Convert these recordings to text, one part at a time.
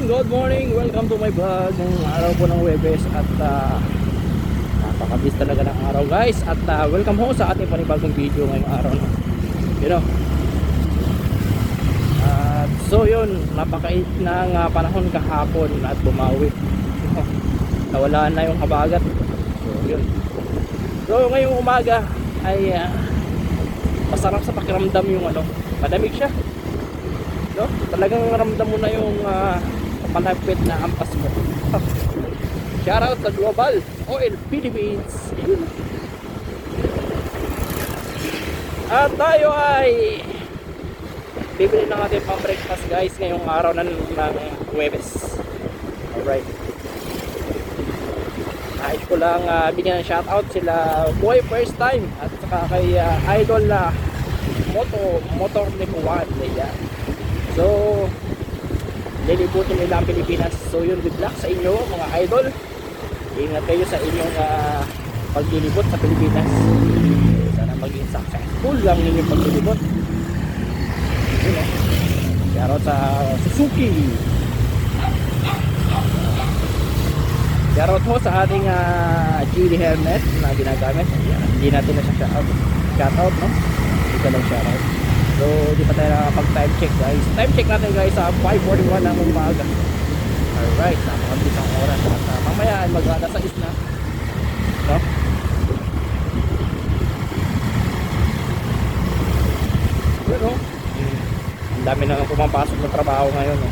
good morning, welcome to my vlog. Ngayong araw po ng Webes at napakabis talaga ng araw guys. At welcome ho sa ating panibagong video ngayong araw, no? You know, so yun, napakait ng panahon kahapon at bumawi. Nawala na yung habagat. So yun, so ngayong umaga ay masarap sa pakiramdam yung madamig siya, no? Talagang ramdam mo na yung palapit na ampas mo. Shoutout sa Global Oil Philippines. At tayo ay bibili ng ating pang breakfast guys ngayong araw ng Huwebes. Alright, nais ko lang bigyan ng shoutout sila Boy First Time at saka kay Idol na Motor Lipuan. Yan. So lilibutin nila ang Pilipinas. So yun, good luck sa inyo mga idol. Ingat kayo sa inyong paglilibot sa Pilipinas. Sana maging successful lang ninyong paglilibot. Shoutout sa Suzuki. Shoutout ho sa ating Geely helmet na ginagamit. Hindi natin na siya shoutout, no? Hindi ka lang shoutout. So di pa tayo nakapag time check guys. Time check natin guys sa 5:41 ng umaga. Alright, napakabilis ang oras. At mamaya ay mag-alas 6 na, no? Pero ang dami na pumapasok na trabaho ngayon, no?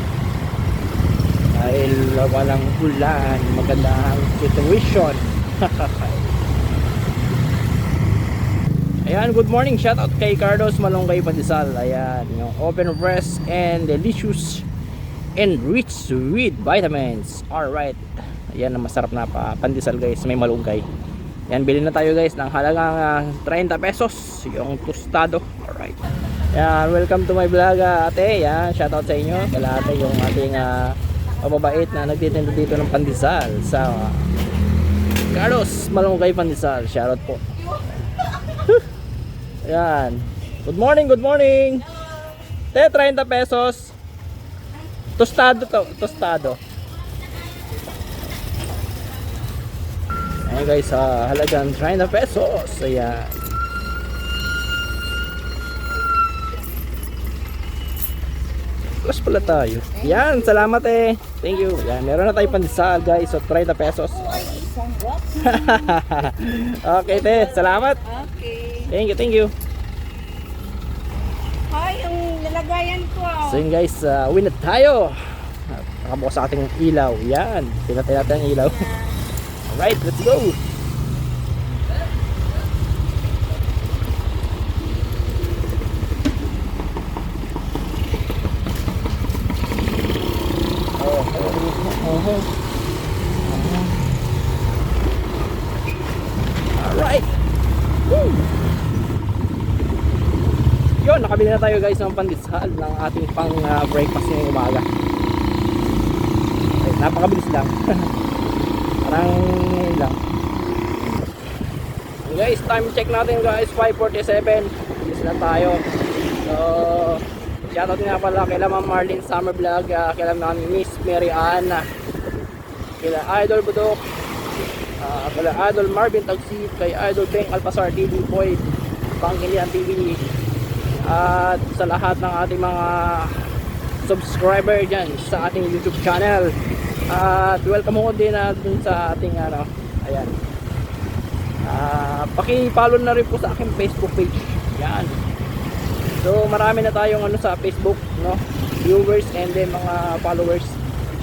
Dahil walang ulan, maganda ang situation. Ayan, good morning, shoutout kay Carlos Malonggay Pandesal. Ayan, yung open fresh and delicious and rich with vitamins. Alright, ayan ang masarap na pandesal guys, may malunggay. Ayan, bilhin na tayo guys ng halagang 30 pesos yung tostado. Alright, ayan, welcome to my vlog ate. Ayan, shoutout sa inyo kala ate, yung ating mababait na nagtitinda dito ng pandesal sa Carlos Malonggay Pandesal. Shoutout po. Ayan, good morning, good morning. 30 pesos tostado to, tostado. Ayan guys, halagang 30 pesos. Ayan, plus pala tayo. Yan, salamat eh. Thank you. Yan, meron na tayo pandesal guys. So 30 pesos. Okay te, salamat. Okay. Thank you. Hi, yung nilagayan ko. So yun guys, uwi na tayo. Nakabukas sa ating ilaw. Yan, pinatay natin ang ilaw. Alright, let's go. Alright. Woo! Yun, nakabili na tayo guys ng pandesal ng ating pang breakfast ngayong umaga. Ay, napakabilis lang. Parang ngayon lang. Guys, time check natin guys, 5:47. Bilis na tayo. So shoutout nga pala kay Ma'am Marlene Summer Vlog, kay Miss Mary Ann, kay Idol Budok, kay Idol Marvin Tagsit, kay Idol Beng Alpasar TV Boy Pangilian TV, at sa lahat ng ating mga subscriber dyan sa ating YouTube channel. At welcome mo din dun sa ating ayan, paki-follow na rin po sa aking Facebook page. Yan. So marami na tayong sa Facebook, no, viewers and then mga followers.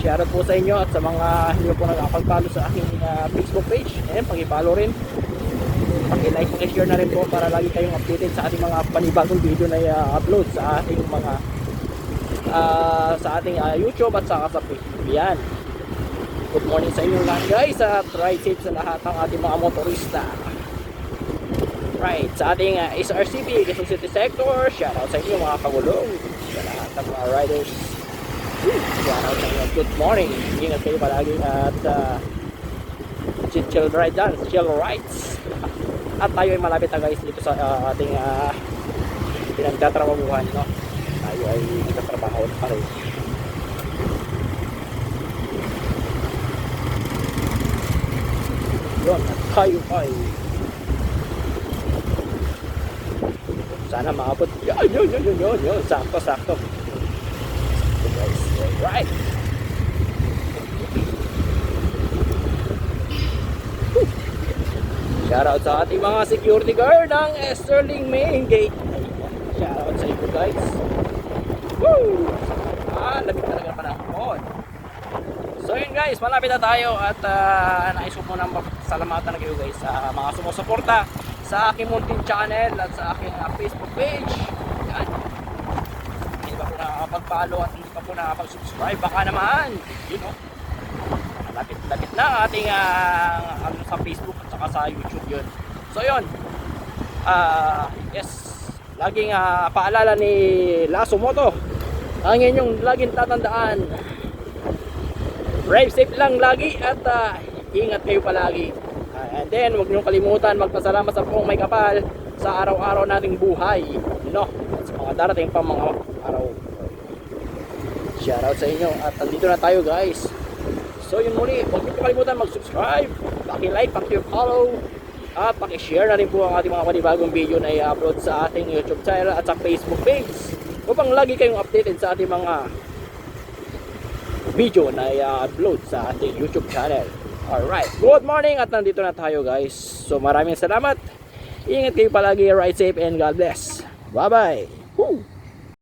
Share po sa inyo at sa mga hindi po nakapag-follow sa aking Facebook page, ayan, paki-follow rin, paki-like, paki-share na rin po para lagi kayong updated sa ating mga panibagong video na upload sa ating mga sa ating YouTube at saka sa Facebook. Yan. Good morning sa inyo lahat guys, at ride safe sa lahat ng ating mga motorista. Right, sa ating SRCP, Quezon City Sector, shoutout sa inyo mga kagulong, sa lahat ng mga riders. Shoutout sa inyo, good morning. Ingat kayo palagi at chill ride dyan, chill rides. At tayo ay malapit na guys dito sa ating pinagtatrabahuhan, no? Tayo ay nagtatrabaho pa rin. Yun, at tayo ay sana maabot. Yun. Sakto. Sakto guys. Alright. Shoutout sa ating mga security guard ng Sterling Main Gate. Shoutout sa inyo guys. Woo! Lamig talaga panahon. So yun guys, malapit na tayo at nais ko munang salamatan na kayo guys sa mga sumusuporta sa aking munting channel at sa aking Facebook page. Yan. Hindi pa po nakakapag-follow at hindi pa po nakakapag-subscribe, baka naman, you know, lapit na ang ating ano sa Facebook at saka sa YouTube yun. So yun, yes, laging paalala ni Lasso Moto, ang inyong laging tatandaan, drive safe lang lagi at ingat kayo palagi. And then, huwag niyong kalimutan magpasalamat sa Poong May Kapal sa araw-araw nating buhay, no? At sa mga darating pang mga araw. Shoutout sa inyo at nandito na tayo guys. So yun muli, huwag niyong kalimutan mag-subscribe, paki-like, paki-follow at paki-share na rin po ang ating mga panibagong video na i-upload sa ating YouTube channel at sa Facebook page upang lagi kayong updated sa ating mga video na i-upload sa ating YouTube channel. Alright, good morning at nandito na tayo guys. So maraming salamat. Ingat kayo palagi, ride safe and God bless. Bye bye. Woo!